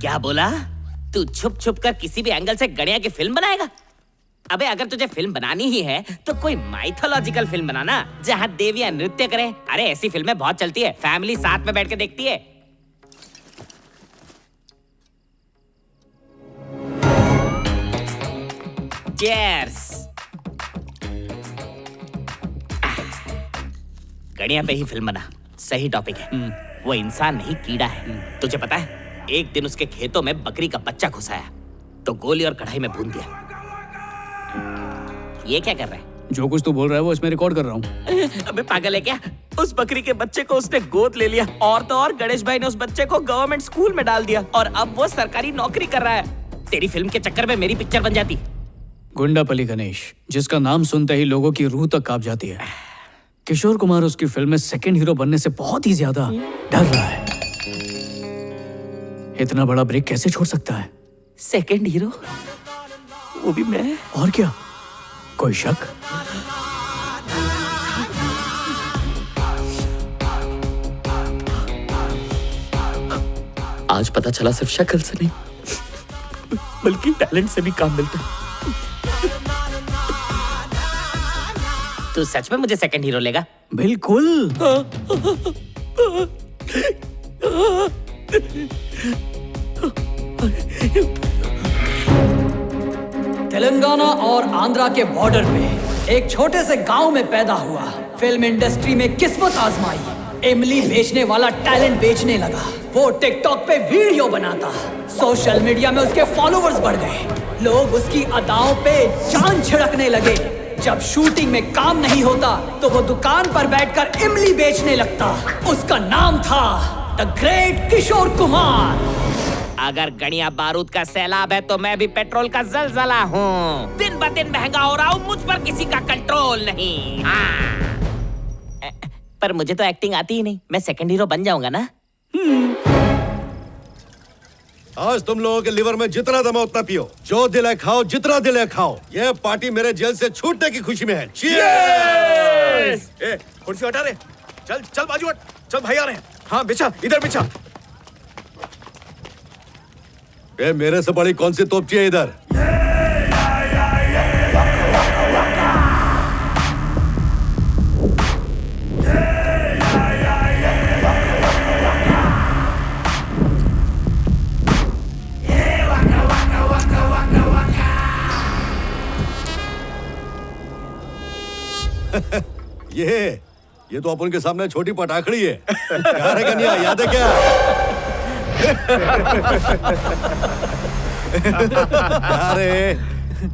क्या बोला? तू छुप छुप कर किसी भी एंगल से गणिया की फिल्म बनाएगा? अबे अगर तुझे फिल्म बनानी ही है तो कोई माइथोलॉजिकल फिल्म बनाना जहाँ देवियां नृत्य करें। अरे ऐसी फिल्में बहुत चलती है, फैमिली साथ में बैठ के देखती है। चीयर्स। गणिया पे ही फिल्म बना, सही टॉपिक है। वो इंसान नहीं कीड़ा है। तुझे पता है एक दिन उसके खेतों में बकरी का बच्चा घुस आया तो गोली और कढ़ाई में भून दिया। ये क्या कर रहा है? जो कुछ तू बोल रहा है वो इसमें रिकॉर्ड कर रहा हूँ। अबे पागल है क्या? उस बकरी के बच्चे को उसने गोद ले लिया और तो और गणेश भाई ने उस बच्चे को गवर्नमेंट स्कूल में डाल दिया और अब वो सरकारी नौकरी कर रहा है। तेरी फिल्म के चक्कर में मेरी पिक्चर बन जाती। गुंडापली गणेश, जिसका नाम सुनते ही लोगों की रूह तक कांप जाती है। किशोर कुमार उसकी फिल्म में सेकंड हीरो बनने से बहुत ही ज्यादा डर रहा है। इतना बड़ा ब्रेक कैसे छोड़ सकता है? Second hero? वो भी मैं? और क्या, कोई शक? आज पता चला सिर्फ शक्ल से नहीं बल्कि टैलेंट से भी काम मिलता है। तू सच में मुझे सेकंड हीरो लेगा? बिल्कुल। तेलंगाना और आंध्रा के बॉर्डर पे एक छोटे से गांव में पैदा हुआ। फिल्म इंडस्ट्री में किस्मत आजमाई। इमली बेचने वाला टैलेंट बेचने लगा। वो टिकटॉक पे वीडियो बनाता। सोशल मीडिया में उसके फॉलोअर्स बढ़ गए। लोग उसकी अदाओं पे जान छिड़कने लगे। जब शूटिंग में काम नहीं होता तो वो दुकान पर बैठकर इमली बेचने लगता। उसका नाम था द ग्रेट किशोर कुमार। अगर गणिया बारूद का सैलाब है तो मैं भी पेट्रोल का जलजला हूँ। दिन ब दिन महंगा हो रहा हूँ, मुझ पर किसी का कंट्रोल नहीं। पर मुझे तो एक्टिंग आती ही नहीं। मैं सेकंड हीरो बन जाऊंगा ना? आज तुम लोगों के लिवर में जितना दम है उतना पियो, जो दिल है खाओ, जितना दिल है खाओ। ये पार्टी मेरे जेल से छूटने की खुशी में है। Cheers! ए, कुर्सी हटा रे। चल चल बाजू हट। चल भाई आ रहे हैं। हाँ बिछा, इधर बिछा। ए, मेरे से बड़ी कौन सी तोपची है इधर? ये तो अपन के सामने छोटी पटाखड़ी है। क्या रे कन्या, याद है क्या? अरे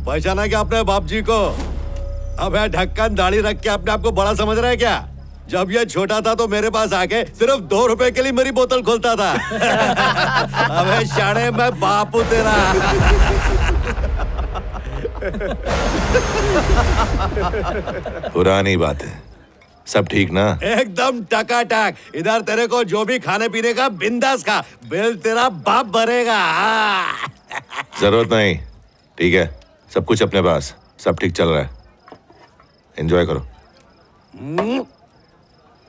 पहचाना क्या अपने बाप जी को? अब है ढक्कन दाढ़ी रख के अपने आप को बड़ा समझ रहा है क्या? जब ये छोटा था तो मेरे पास आके सिर्फ 2 रुपए के लिए मेरी बोतल खोलता था। अबे शाणे, मैं बाप हूं तेरा। पुरानी बात है, सब ठीक ना? एकदम टकाटक। इधर तेरे को जो भी खाने पीने का बिंदास खा, बिल तेरा बाप भरेगा। जरूरत नहीं, ठीक है, सब कुछ अपने पास, सब ठीक चल रहा है, एंजॉय करो।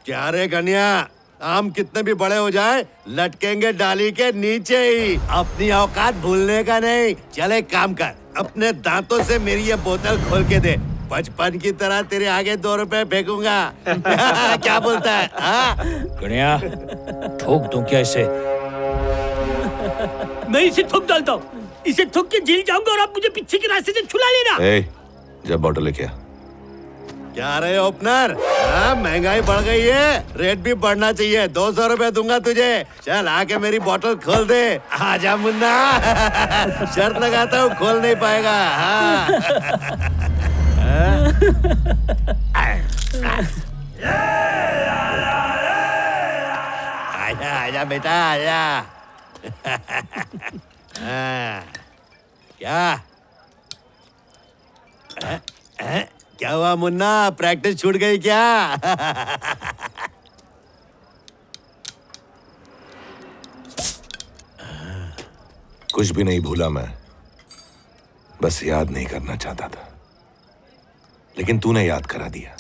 क्या रे कन्या, आम कितने भी बड़े हो जाए लटकेंगे डाली के नीचे ही। अपनी औकात भूलने का नहीं। चले काम कर, अपने दांतों से मेरी ये बोतल खोल के दे। बचपन की तरह तेरे आगे 2 रुपए फेंकूंगा। क्या बोलता है? गणिया, ठोक दूं क्या इसे? मैं इसे ठोक डालता हूँ। इसे ठोक के जेल जाऊंगा और आप मुझे पीछे के रास्ते से छुड़ा लेना। जब बॉटल लेके आ। क्या रहे ओपनर? महंगाई बढ़ गई है, रेट भी बढ़ना चाहिए। 200 रुपए दूंगा तुझे। चल आके मेरी बोतल खोल दे। आजा मुन्ना। शर्त लगाता हूँ, खोल नहीं पाएगा। आजा आजा बेटा आजा। क्या क्या हुआ मुन्ना, प्रैक्टिस छूट गई क्या? कुछ भी नहीं भूला मैं, बस याद नहीं करना चाहता था, लेकिन तूने याद करा दिया।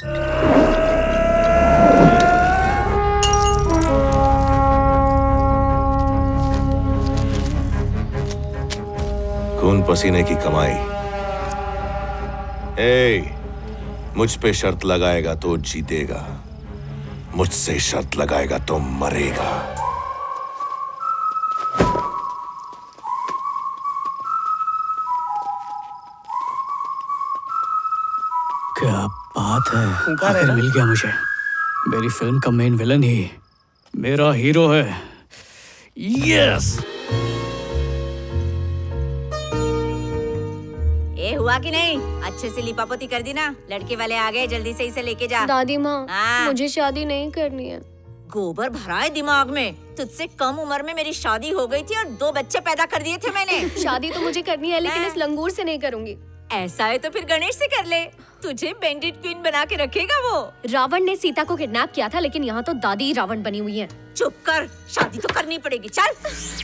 खून पसीने की कमाई। मुझ पे शर्त लगाएगा तो जीतेगा, मुझसे शर्त लगाएगा तो मरेगा। क्या बात है, आखिर मिल गया मुझे। मेरी फिल्म का मेन विलन ही मेरा हीरो है। यस। ए हुआ कि नहीं? अच्छे से लिपापोती कर दी ना? लड़के वाले आ गए, जल्दी से इसे लेके जा। दादी माँ, हाँ। मुझे शादी नहीं करनी है। गोबर भरा है दिमाग में। तुझसे कम उम्र में मेरी शादी हो गई थी और 2 बच्चे पैदा कर दिए थे मैंने। शादी तो मुझे करनी है, लेकिन इस लंगूर से नहीं करूंगी। ऐसा है तो फिर गणेश से कर ले। तुझे बेंडिट क्वीन बना के रखेगा वो। रावण ने सीता को किडनैप किया था, लेकिन यहाँ तो दादी रावण बनी हुई है। चुप कर, शादी तो करनी पड़ेगी। चल।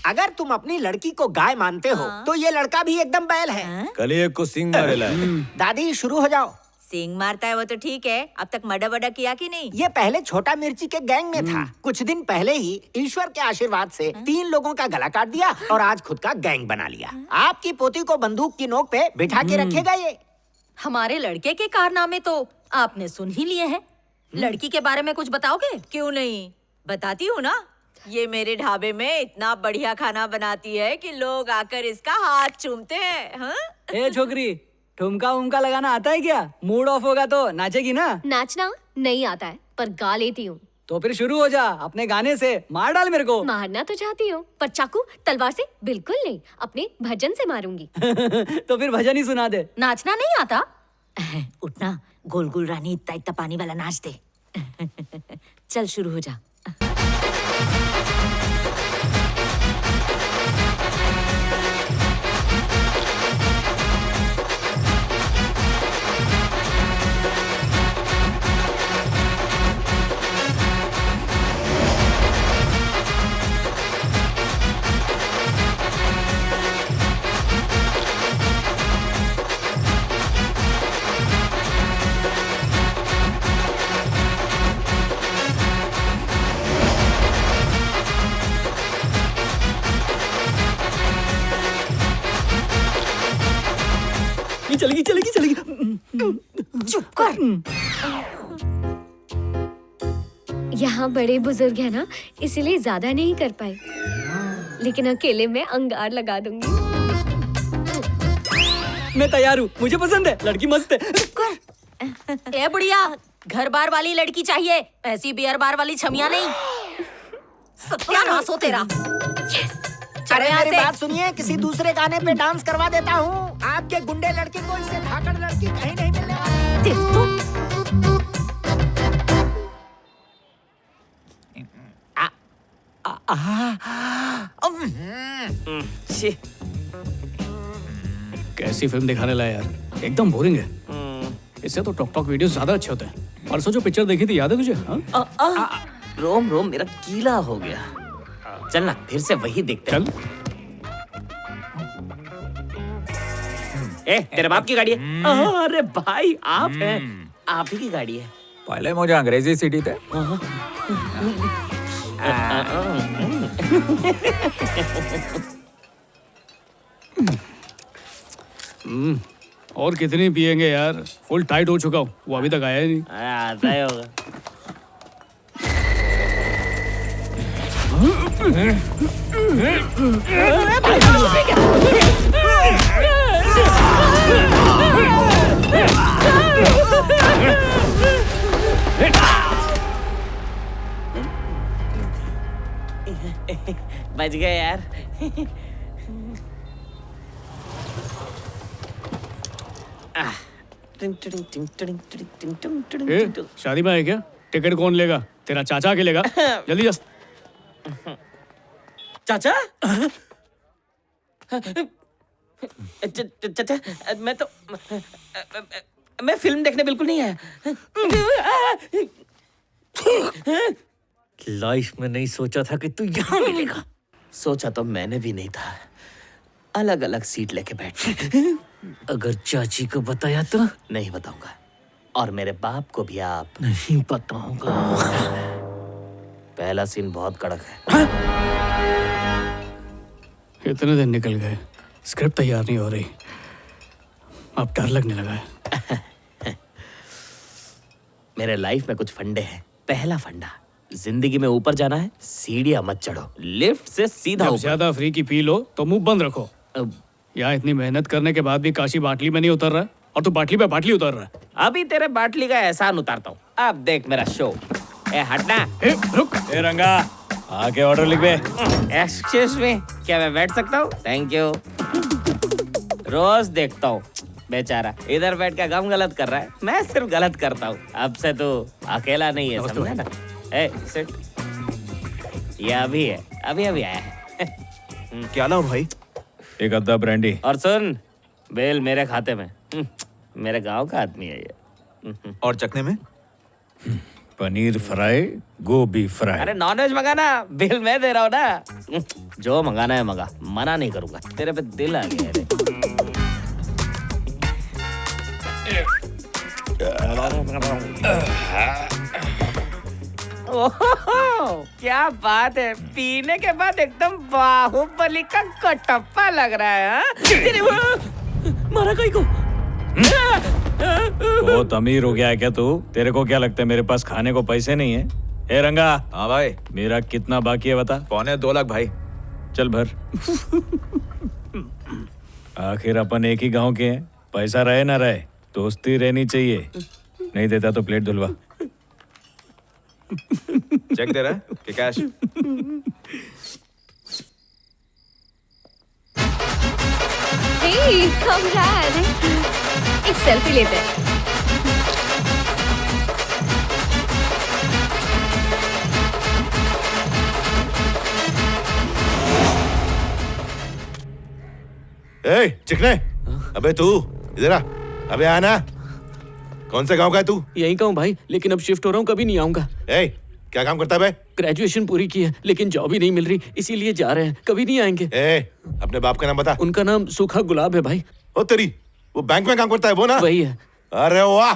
अगर तुम अपनी लड़की को गाय मानते हो तो ये लड़का भी एकदम बैल है। कल एक को सिंग मारेला है। दादी शुरू हो जाओ। सिंग मारता है वो तो ठीक है, अब तक मर्डर वर्डर किया कि नहीं? ये पहले छोटा मिर्ची के गैंग में था। कुछ दिन पहले ही ईश्वर के आशीर्वाद से 3 लोगों का गला काट दिया और आज खुद का गैंग बना लिया। आपकी पोती को बंदूक की नोक पे बिठा के रखेगा ये। हमारे लड़के के कारनामे तो आपने सुन ही लिए हैं। लड़की के बारे में कुछ बताओगे? क्यों नहीं, बताती हूँ ना। ये मेरे ढाबे में इतना बढ़िया खाना बनाती है कि लोग आकर इसका हाथ चूमते हैं। हाँ? ए छोकरी, ठुमका उमका लगाना आता है क्या? मूड ऑफ होगा तो नाचेगी ना? नाचना नहीं आता है, पर गा लेती हूँ। तो फिर शुरू हो जा अपने गाने से। मार डाल मेरे को। मारना तो चाहती हूँ, पर चाकू तलवार से बिल्कुल नहीं, अपने भजन से मारूंगी। तो फिर भजन ही सुना दे। नाचना नहीं आता? उठना, गोल गोल रानी इतना इतना पानी वाला नाच दे। चल शुरू हो जा। चलेगी। चुप कर। यहाँ बड़े बुजुर्ग है ना, इसलिए ज्यादा नहीं कर पाए, लेकिन अकेले में अंगार लगा दूंगी। मैं तैयार हूँ, मुझे पसंद है, लड़की मस्त है। ए बुढ़िया, घर बार वाली लड़की चाहिए, ऐसी बियर बार वाली छमिया नहीं। सत्यानाश हो तेरा। अरे मेरी बात सुनिए, किसी दूसरे गाने पे डांस करवा देता हूँ। आपके गुंडे लड़के को इससे धाकड़ लड़की कहीं नहीं मिलने वाली। कैसी फिल्म दिखाने लाया यार, एकदम बोरिंग है। इससे तो टॉक टॉक वीडियोस ज्यादा अच्छे होते हैं। परसों जो पिक्चर देखी थी, याद है तुझे? रोम रोम मेरा गीला हो गया। चल ना, फिर से वही देखते हैं। चल। तेरे बाप की गाड़ी है? अरे भाई, आप हैं, आप ही की गाड़ी है। पहले मुझे अंग्रेजी सीडी थे। और कितनी पिएंगे यार, फुल टाइट हो चुका हूँ। वो अभी तक आया ही नहीं। आता ही होगा। बच गए यार। शादी में है क्या? टिकट कौन लेगा? तेरा चाचा के लेगा। जल्दी जा। चाचा? चाचा, मैं फिल्म देखने बिल्कुल नहीं आया। लाइफ में नहीं सोचा था कि तू यहाँ मिलेगा। सोचा तो मैंने भी नहीं था। अलग अलग सीट लेके बैठ। अगर चाची को बताया तो? नहीं बताऊंगा, और मेरे बाप को भी आप नहीं बताऊंगा। पहला सीन बहुत कड़क है। इतने दिन निकल गए, स्क्रिप्ट तैयार नहीं हो रही। अब डर लगने लगा है। मेरे लाइफ में कुछ फंडे हैं। पहला फंडा, जिंदगी में ऊपर जाना है, सीढ़ियां मत चढ़ो, लिफ्ट से सीधा जब ऊपर। ज्यादा फ्री की पी लो तो मुंह बंद रखो। यहाँ इतनी मेहनत करने के बाद भी काशी बाटली में नहीं उतर रहा है, और तू बाटली पे बाटली उतर रहा है। अभी तेरे बाटली का एहसान उतारता हूँ। अब देख मेरा शो। ए हटना। ए, रुक। ए रंगा, आके ऑर्डर लिख बे। एक्सक्यूज मी, क्या मैं बैठ सकता हूँ? Thank you. रोज देखता हूँ बेचारा इधर बैठ के गम गलत कर रहा है, मैं सिर्फ गलत करता हूँ। अब से तू अकेला नहीं है, समझा ना? ए सिट। ये अभी है, अभी अभी आया है। क्या लाऊं भाई? एक अद्दा ब्रांडी। और सुन, बेल मेरे खाते में। मेरे गांव का आदमी है ये। और चखने में? पनीर फ्राई, गोभी फ्राई। अरे नॉनवेज मंगाना, बिल मैं दे रहा हूँ ना। जो मंगाना है मंगा, मना नहीं करूंगा। तेरे पे दिल आ गया है। ओहो, क्या बात है, पीने के बाद एकदम बाहुबली का कटप्पा लग रहा है। हाँ? तेरे मारा कहीं को। बहुत अमीर हो गया है क्या तू? तेरे को क्या लगता है मेरे पास खाने को पैसे नहीं है? ए रंगा। हाँ भाई। मेरा कितना बाकी है बता? 2.25 लाख भाई। चल भर। आखिर अपन एक ही गांव के हैं, पैसा रहे ना रहे, दोस्ती रहनी चाहिए। नहीं देता तो प्लेट धुलवा। चेक दे रहा है कि कैश? हे, कमाल। एक सेल्फी लेते हैं। ए चिकने, अबे तू इधर आ। अबे आना। कौन से गांव का है तू? यहीं का हूँ भाई, लेकिन अब शिफ्ट हो रहा हूँ, कभी नहीं आऊंगा। ए क्या काम करता है बे? ग्रेजुएशन पूरी की है, लेकिन जॉब ही नहीं मिल रही, इसीलिए जा रहे हैं, कभी नहीं आएंगे। ए अपने बाप का नाम बता। उनका नाम सूखा गुलाब है भाई। ओ तेरी, वो बैंक में काम करता है वो ना? वही है। अरे वाह,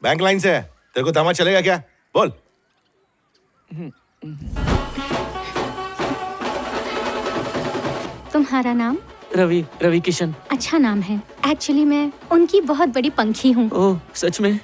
बैंक लाइन से है। तेरे को दामाद चलेगा क्या? बोल। तुम्हारा नाम? रवि, रवि किशन। अच्छा नाम है। एक्चुअली मैं उनकी बहुत बड़ी पंखी हूँ। ओह सच में?